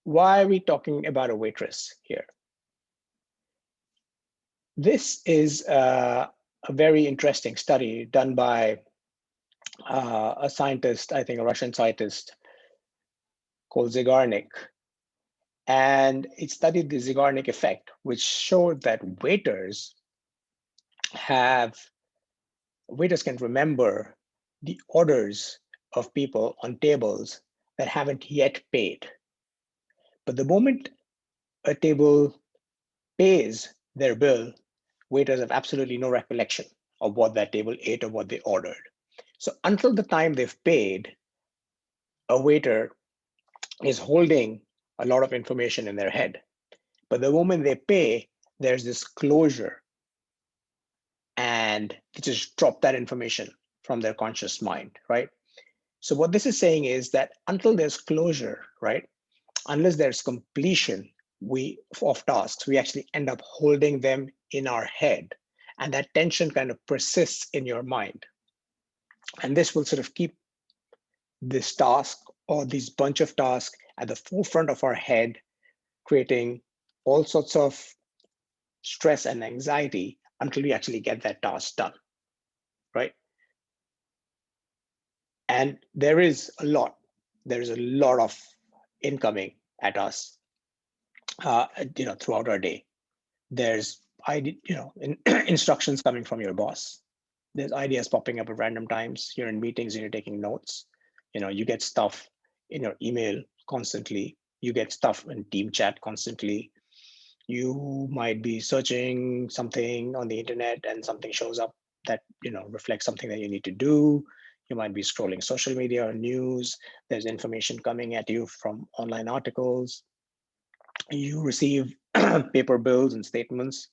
why are we talking about a waitress here? This is a very interesting study done by a scientist, I think a Russian scientist called Zeigarnik. And it studied the Zeigarnik effect, which showed that waiters can remember the orders of people on tables that haven't yet paid. But the moment a table pays their bill, waiters have absolutely no recollection of what that table ate or what they ordered. So until the time they've paid, a waiter is holding a lot of information in their head. But the moment they pay, there's this closure, and they just drop that information from their conscious mind, right? So what this is saying is that until there's closure, right, unless there's completion of tasks, we actually end up holding them in our head, and that tension kind of persists in your mind. And this will sort of keep this task or these bunch of tasks at the forefront of our head, creating all sorts of stress and anxiety until we actually get that task done, right? And there's a lot of incoming at us, throughout our day. There's instructions coming from your boss. There's ideas popping up at random times. You're in meetings and you're taking notes. You get stuff in your email constantly. You get stuff in team chat constantly. You might be searching something on the internet and something shows up that reflects something that you need to do. You might be scrolling social media or news. There's information coming at you from online articles. You receive paper bills and statements.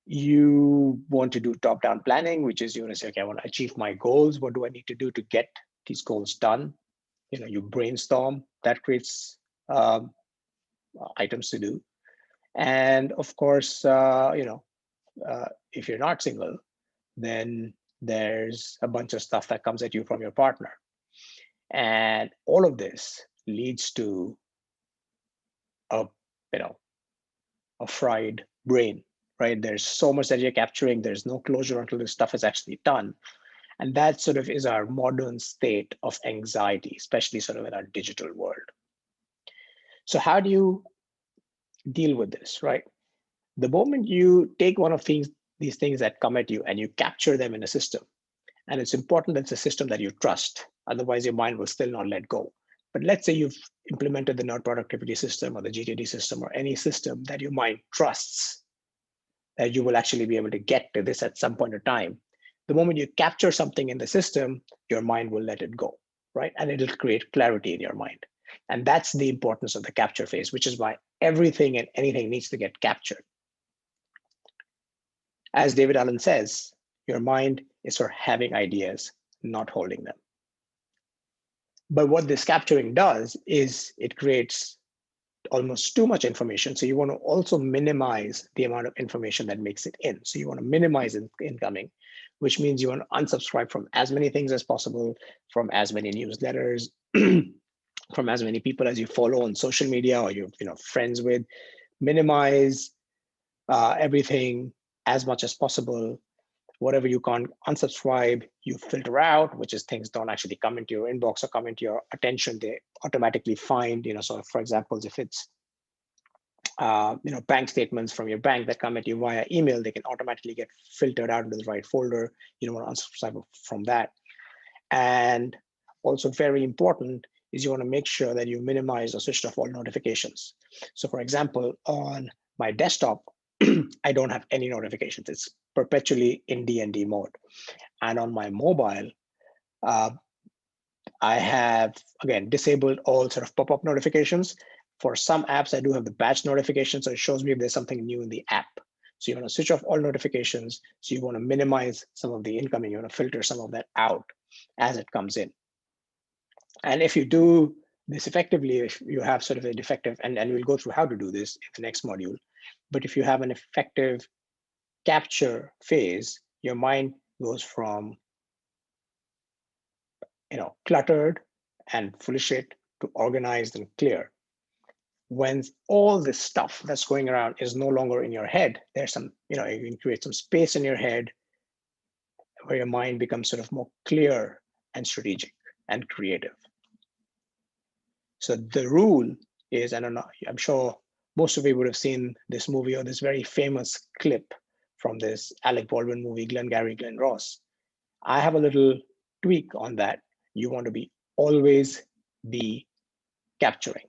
You want to do top-down planning, which is you want to say, okay, I want to achieve my goals. What do I need to do to get these goals done? You brainstorm. That creates items to do. And of course, if you're not single, then there's a bunch of stuff that comes at you from your partner. And all of this leads to a fried brain, right? There's so much that you're capturing. There's no closure until this stuff is actually done. And that sort of is our modern state of anxiety, especially sort of in our digital world. So how do you deal with this, right? The moment you take one of these things that come at you and you capture them in a system, and it's important that it's a system that you trust, otherwise your mind will still not let go. But let's say you've implemented the node productivity system or the GTD system or any system that your mind trusts that you will actually be able to get to this at some point in time. The moment you capture something in the system, your mind will let it go, right? And it'll create clarity in your mind. And that's the importance of the capture phase, which is why everything and anything needs to get captured. As David Allen says, your mind is for having ideas, not holding them. But what this capturing does is it creates almost too much information. So you want to also minimize the amount of information that makes it in. So you want to minimize incoming, which means you want to unsubscribe from as many things as possible, from as many newsletters, from as many people as you follow on social media or you're friends with. Minimize everything as much as possible. Whatever you can't unsubscribe, you filter out, which is things don't actually come into your inbox or come into your attention. They automatically find, so for example, if it's, bank statements from your bank that come at you via email, they can automatically get filtered out into the right folder. You don't want to unsubscribe from that. And also very important is you want to make sure that you minimize or switch off all notifications. So for example, on my desktop, I don't have any notifications. It's perpetually in DND mode. And on my mobile, I have, again, disabled all sort of pop-up notifications. For some apps, I do have the batch notifications, so it shows me if there's something new in the app. So you want to switch off all notifications. So you want to minimize some of the incoming. You want to filter some of that out as it comes in. And if you do this effectively, if you have sort of an effective, and we'll go through how to do this in the next module, but if you have an effective capture phase, your mind goes from cluttered and full of shit to organized and clear. when all this stuff that's going around is no longer in your head, there's some, you can create some space in your head where your mind becomes sort of more clear and strategic and creative. So the rule is, I don't know, I'm sure most of you would have seen this movie or this very famous clip from this Alec Baldwin movie, Glengarry Glen Ross. I have a little tweak on that. You want to always be capturing.